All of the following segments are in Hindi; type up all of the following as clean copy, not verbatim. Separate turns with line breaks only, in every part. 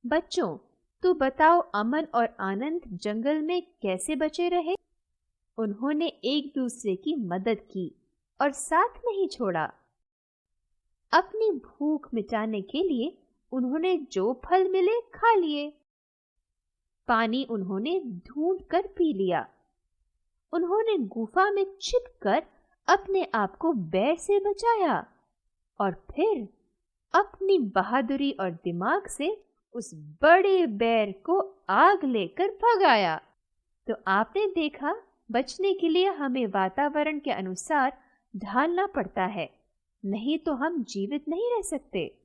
बच्चों, तो बताओ अमन और आनंद जंगल में कैसे बचे रहे? उन्होंने एक दूसरे की मदद की और साथ नहीं छोड़ा। अपनी भूख मिटाने के लिए उन्होंने जो फल मिले खा लिए। पानी उन्होंने ढूंढ कर पी लिया। उन्होंने गुफा में छिपकर अपने आप को बैर से बचाया और फिर अपनी बहादुरी और दिमाग से उस बड़े बैर को आग लेकर भगाया। तो आपने देखा, बचने के लिए हमें वातावरण के अनुसार ढालना पड़ता है, नहीं तो हम जीवित नहीं रह सकते।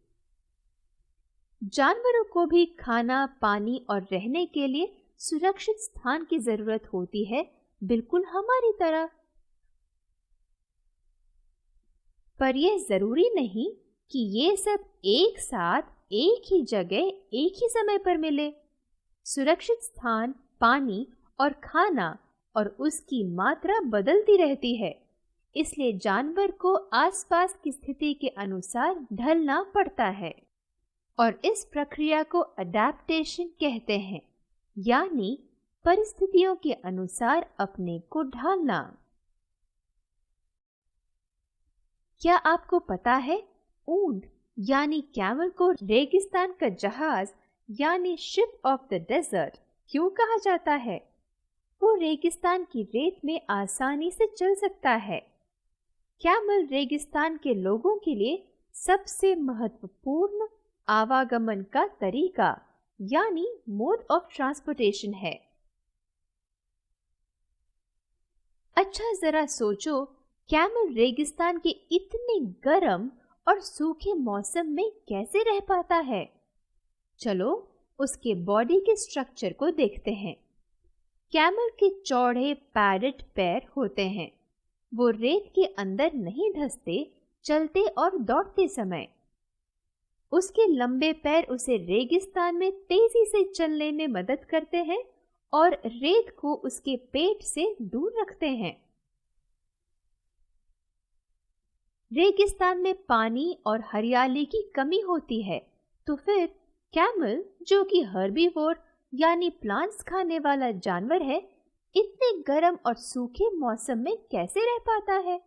जानवरों को भी खाना, पानी और रहने के लिए सुरक्षित स्थान की जरूरत होती है, बिल्कुल हमारी तरह। पर यह जरूरी नहीं कि ये सब एक साथ एक ही जगह एक ही समय पर मिले। सुरक्षित स्थान, पानी और खाना और उसकी मात्रा बदलती रहती है, इसलिए जानवर को आसपास की स्थिति के अनुसार ढलना पड़ता है और इस प्रक्रिया को अडैप्टेशन कहते हैं, यानी परिस्थितियों के अनुसार अपने को ढालना। क्या आपको पता है, ऊंट यानी कैमल को रेगिस्तान का जहाज यानी शिप ऑफ द डेजर्ट क्यों कहा जाता है? वो रेगिस्तान की रेत में आसानी से चल सकता है। कैमल रेगिस्तान के लोगों के लिए सबसे महत्वपूर्ण आवागमन का तरीका यानी मोड ऑफ ट्रांसपोर्टेशन है। अच्छा, जरा सोचो, कैमल रेगिस्तान के इतने गर्म और सूखे मौसम में कैसे रह पाता है? चलो उसके बॉडी के स्ट्रक्चर को देखते हैं। कैमल के चौड़े पैडेड पैर होते हैं। वो रेत के अंदर नहीं धंसते चलते और दौड़ते समय। उसके लंबे पैर उसे रेगिस्तान में तेजी से चलने में मदद करते हैं और रेत को उसके पेट से दूर रखते हैं। रेगिस्तान में पानी और हरियाली की कमी होती है, तो फिर कैमल, जो कि हर्बीवोर यानी प्लांट्स खाने वाला जानवर है, इतने गर्म और सूखे मौसम में कैसे रह पाता है?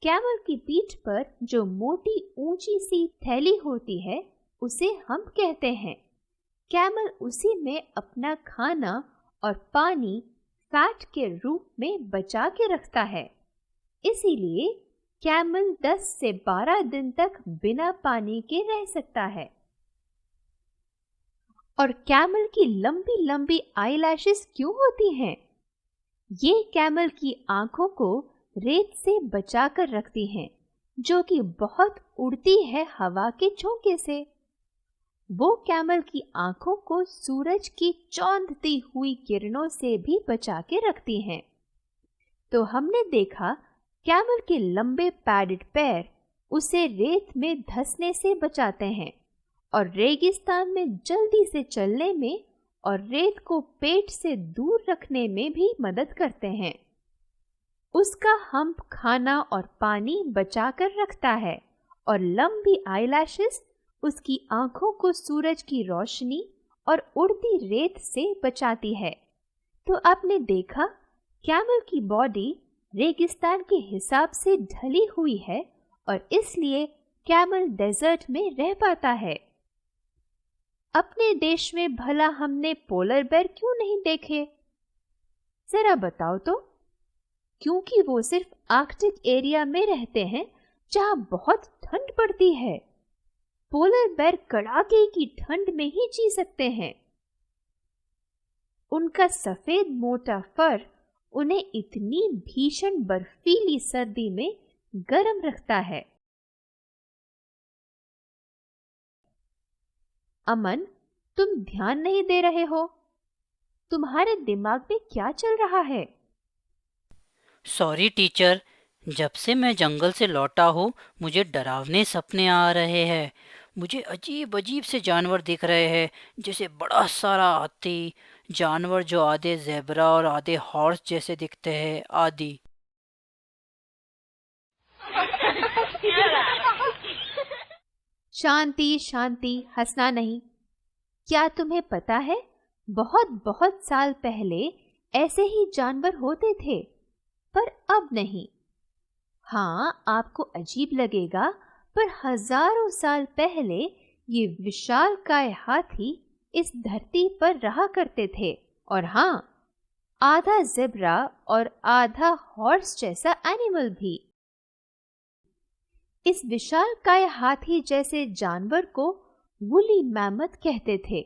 कैमल की पीठ पर जो मोटी ऊंची सी थैली होती है, उसे हम कहते हैं। कैमल उसी में अपना खाना और पानी फैट के रूप में बचा के रखता है। इसीलिए कैमल 10 से 12 दिन तक बिना पानी के रह सकता है। और कैमल की लंबी लंबी आईलैशेस क्यों होती हैं? ये कैमल की आंखों को रेत से बचा कर रखती हैं, जो कि बहुत उड़ती है हवा के झोंके से। वो कैमल की आंखों को सूरज की चौंधती हुई किरणों से भी बचा के रखती हैं। तो हमने देखा, कैमल के लंबे पैडेड पैर उसे रेत में धंसने से बचाते हैं और रेगिस्तान में जल्दी से चलने में और रेत को पेट से दूर रखने में भी मदद करते हैं। उसका हम्प खाना और पानी बचा कर रखता है और लंबी आईलैशेस उसकी आंखों को सूरज की रोशनी और उड़ती रेत से बचाती है। तो आपने देखा, कैमल की बॉडी रेगिस्तान के हिसाब से ढली हुई है और इसलिए कैमल डेजर्ट में रह पाता है। अपने देश में भला हमने पोलर बेर क्यों नहीं देखे? जरा बताओ तो। क्योंकि वो सिर्फ आर्कटिक एरिया में रहते हैं, जहां बहुत ठंड पड़ती है। पोलर बेर कड़ाके की ठंड में ही जी सकते हैं। उनका सफेद मोटा फर उन्हें इतनी भीषण बर्फीली सर्दी में गर्म रखता है। अमन, तुम ध्यान नहीं दे रहे हो। तुम्हारे दिमाग में क्या चल रहा है?
सॉरी टीचर, जब से मैं जंगल से लौटा हूँ मुझे डरावने सपने आ रहे हैं। मुझे अजीब अजीब से जानवर दिख रहे हैं, जैसे बड़ा सारा हाथी, जानवर जो आधे ज़ेब्रा और आधे हॉर्स जैसे दिखते हैं आदि।
शांति शांति, हंसना नहीं। क्या तुम्हें पता है, बहुत बहुत साल पहले ऐसे ही जानवर होते थे, पर अब नहीं। हाँ, आपको अजीब लगेगा, पर हजारों साल पहले ये विशालकाय हाथी इस धरती पर रहा करते थे। और हाँ, आधा ज़ेब्रा और आधा हॉर्स जैसा एनिमल भी। इस विशालकाय हाथी जैसे जानवर को वुली मैमथ कहते थे।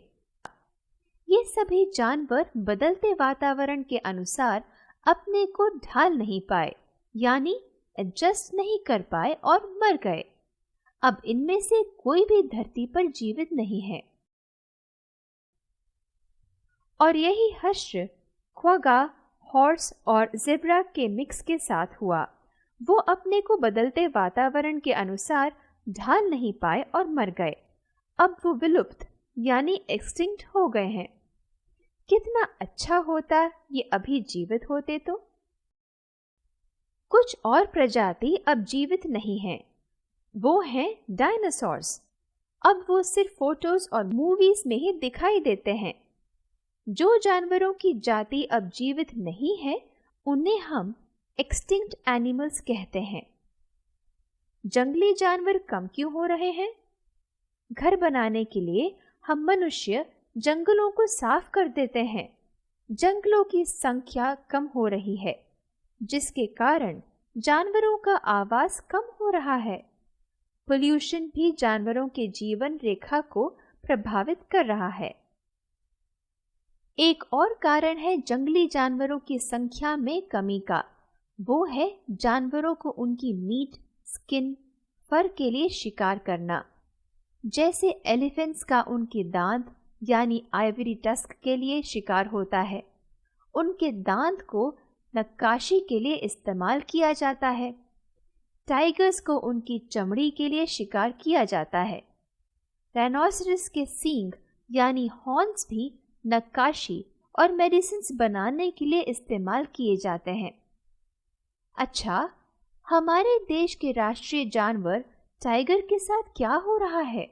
ये सभी जानवर बदलते वातावरण के अनुसार अपने को ढाल नहीं पाए, यानी एडजस्ट नहीं कर पाए और मर गए। अब इनमें से कोई भी धरती पर जीवित नहीं है। और यही हश्र क्वागा, हॉर्स और ज़ेब्रा के मिक्स के साथ हुआ। वो अपने को बदलते वातावरण के अनुसार ढाल नहीं पाए और मर गए। अब वो विलुप्त यानी एक्सटिंक्ट हो गए हैं। कितना अच्छा होता ये अभी जीवित होते तो। कुछ और प्रजाति अब जीवित नहीं हैं। वो हैं डायनासोर्स। अब वो सिर्फ फोटोज और मूवीज में ही दिखाई देते हैं। जो जानवरों की जाति अब जीवित नहीं है, उन्हें हम एक्सटिंक्ट एनिमल्स कहते हैं। जंगली जानवर कम क्यों हो रहे हैं? घर बनाने के लिए हम मनुष्य जंगलों को साफ कर देते हैं। जंगलों की संख्या कम हो रही है, जिसके कारण जानवरों का आवास कम हो रहा है। पोल्यूशन भी जानवरों के जीवन रेखा को प्रभावित कर रहा है। एक और कारण है जंगली जानवरों की संख्या में कमी का। वो है जानवरों को उनकी मीट, स्किन, फर के लिए शिकार करना। जैसे एलिफेंट्स का उनके दांत यानी आइवरी टस्क के लिए शिकार होता है। उनके दांत को नक्काशी के लिए इस्तेमाल किया जाता है। टाइगर्स को उनकी चमड़ी के लिए शिकार किया जाता है। राइनोसरस के सींग यानी हॉर्न्स भी नक्काशी और मेडिसिन्स बनाने के लिए इस्तेमाल किए जाते हैं। अच्छा, हमारे देश के राष्ट्रीय जानवर टाइगर के साथ क्या हो रहा है?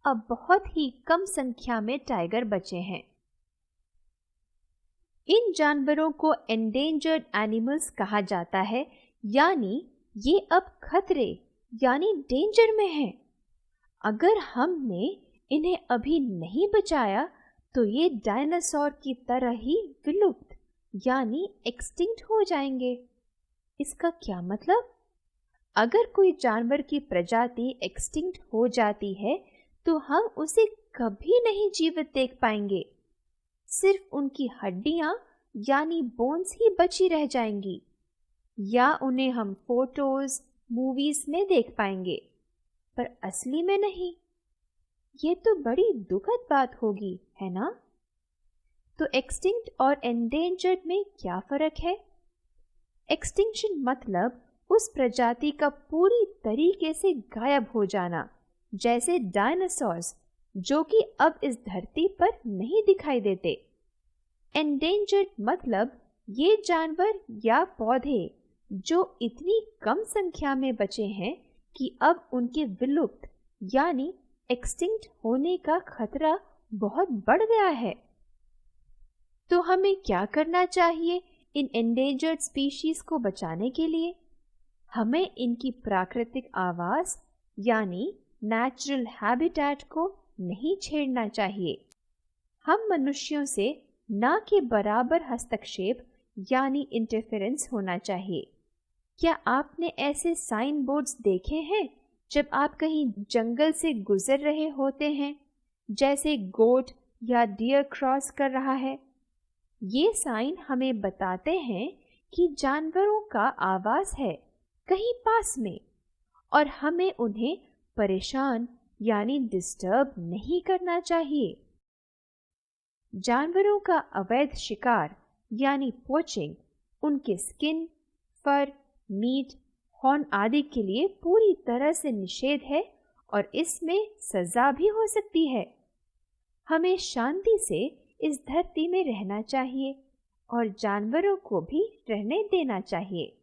अब बहुत ही कम संख्या में टाइगर बचे हैं। इन जानवरों को एंडेंजर्ड एनिमल्स कहा जाता है, यानी ये अब खतरे यानी डेंजर में हैं। अगर हमने इन्हें अभी नहीं बचाया तो ये डायनासोर की तरह ही विलुप्त यानी एक्सटिंक्ट हो जाएंगे। इसका क्या मतलब? अगर कोई जानवर की प्रजाति एक्सटिंक्ट हो जाती है तो हम उसे कभी नहीं जीवित देख पाएंगे। सिर्फ उनकी हड्डियां यानी बोन्स ही बची रह जाएंगी, या उन्हें हम फोटोज, मूवीज में देख पाएंगे, पर असली में नहीं। ये तो बड़ी दुखद बात होगी, है ना? तो एक्सटिंक्ट और एंडेंजर्ड में क्या फर्क है? एक्सटिंक्शन मतलब उस प्रजाति का पूरी तरीके से गायब हो जाना, जैसे डायनासोर्स जो कि अब इस धरती पर नहीं दिखाई देते। एंडेंजर्ड मतलब ये जानवर या पौधे जो इतनी कम संख्या में बचे हैं कि अब उनके विलुप्त यानी एक्सटिंक्ट होने का खतरा बहुत बढ़ गया है। तो हमें क्या करना चाहिए इन एंडेंजर्ड स्पीशीज को बचाने के लिए? हमें इनकी प्राकृतिक आवास यानी नेचुरल हैबिटेट को नहीं छेड़ना चाहिए। हम मनुष्यों से ना के बराबर हस्तक्षेप यानी इंटरफेरेंस होना चाहिए। क्या आपने ऐसे साइन बोर्ड्स देखे हैं जब आप कहीं जंगल से गुजर रहे होते हैं, जैसे गोट या डियर क्रॉस कर रहा है? ये साइन हमें बताते हैं कि जानवरों का आवास है कहीं पास में, और हमें उन्हें परेशान यानी डिस्टर्ब नहीं करना चाहिए। जानवरों का अवैध शिकार यानी पोचिंग उनके स्किन, फर, मीट, हॉर्न आदि के लिए पूरी तरह से निषेध है और इसमें सजा भी हो सकती है। हमें शांति से इस धरती में रहना चाहिए और जानवरों को भी रहने देना चाहिए।